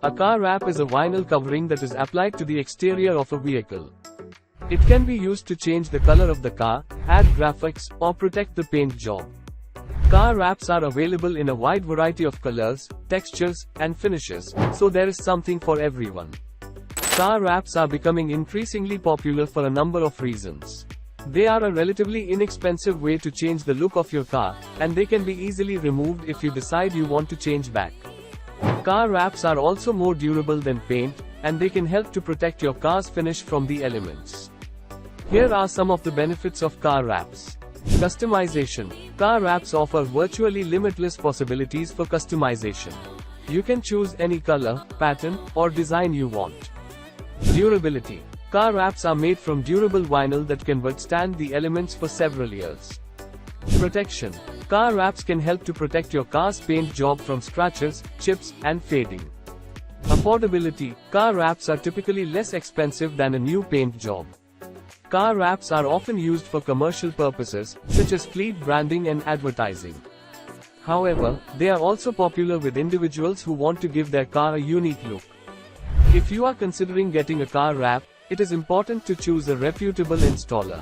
A car wrap is a vinyl covering that is applied to the exterior of a vehicle. It can be used to change the color of the car, add graphics, or protect the paint job. Car wraps are available in a wide variety of colors, textures, and finishes, so there is something for everyone. Car wraps are becoming increasingly popular for a number of reasons. They are a relatively inexpensive way to change the look of your car, and they can be easily removed if you decide you want to change back. Car wraps are also more durable than paint, and they can help to protect your car's finish from the elements. Here are some of the benefits of car wraps. Customization. Car wraps offer virtually limitless possibilities for customization. You can choose any color, pattern, or design you want. Durability. Car wraps are made from durable vinyl that can withstand the elements for several years. Protection. Car wraps can help to protect your car's paint job from scratches, chips, and fading. Affordability. Car wraps are typically less expensive than a new paint job. Car wraps are often used for commercial purposes, such as fleet branding and advertising. However, they are also popular with individuals who want to give their car a unique look. If you are considering getting a car wrap, it is important to choose a reputable installer.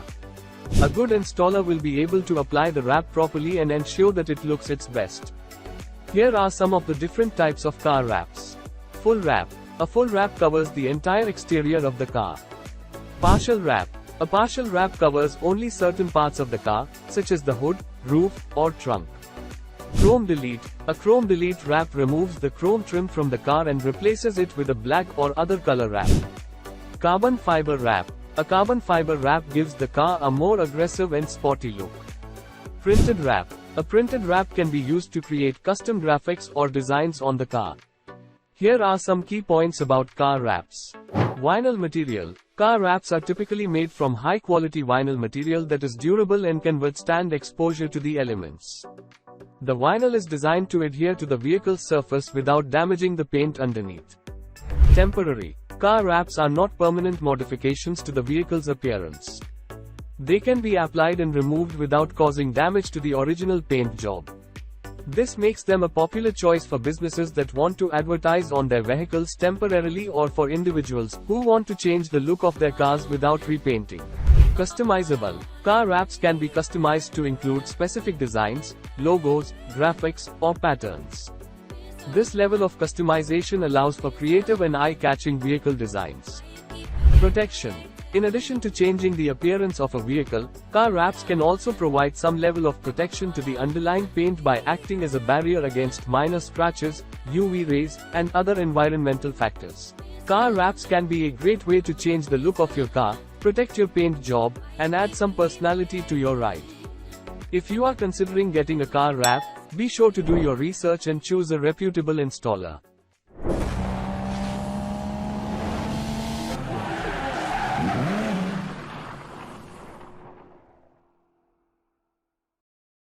A good installer will be able to apply the wrap properly and ensure that it looks its best. Here are some of the different types of car wraps. Full wrap. A full wrap covers the entire exterior of the car. Partial wrap. A partial wrap covers only certain parts of the car, such as the hood, roof, or trunk. Chrome delete. A chrome delete wrap removes the chrome trim from the car and replaces it with a black or other color wrap. Carbon fiber wrap. A carbon fiber wrap gives the car a more aggressive and sporty look. Printed wrap. A printed wrap can be used to create custom graphics or designs on the car. Here are some key points about car wraps. Vinyl material. Car wraps are typically made from high-quality vinyl material that is durable and can withstand exposure to the elements. The vinyl is designed to adhere to the vehicle's surface without damaging the paint underneath. Temporary. Car wraps are not permanent modifications to the vehicle's appearance. They can be applied and removed without causing damage to the original paint job. This makes them a popular choice for businesses that want to advertise on their vehicles temporarily or for individuals who want to change the look of their cars without repainting. Customizable. Car wraps can be customized to include specific designs, logos, graphics, or patterns. This level of customization allows for creative and eye-catching vehicle designs. Protection. In addition to changing the appearance of a vehicle, car wraps can also provide some level of protection to the underlying paint by acting as a barrier against minor scratches, UV rays, and other environmental factors. Car wraps can be a great way to change the look of your car, protect your paint job, and add some personality to your ride. If you are considering getting a car wrap, be sure to do your research and choose a reputable installer.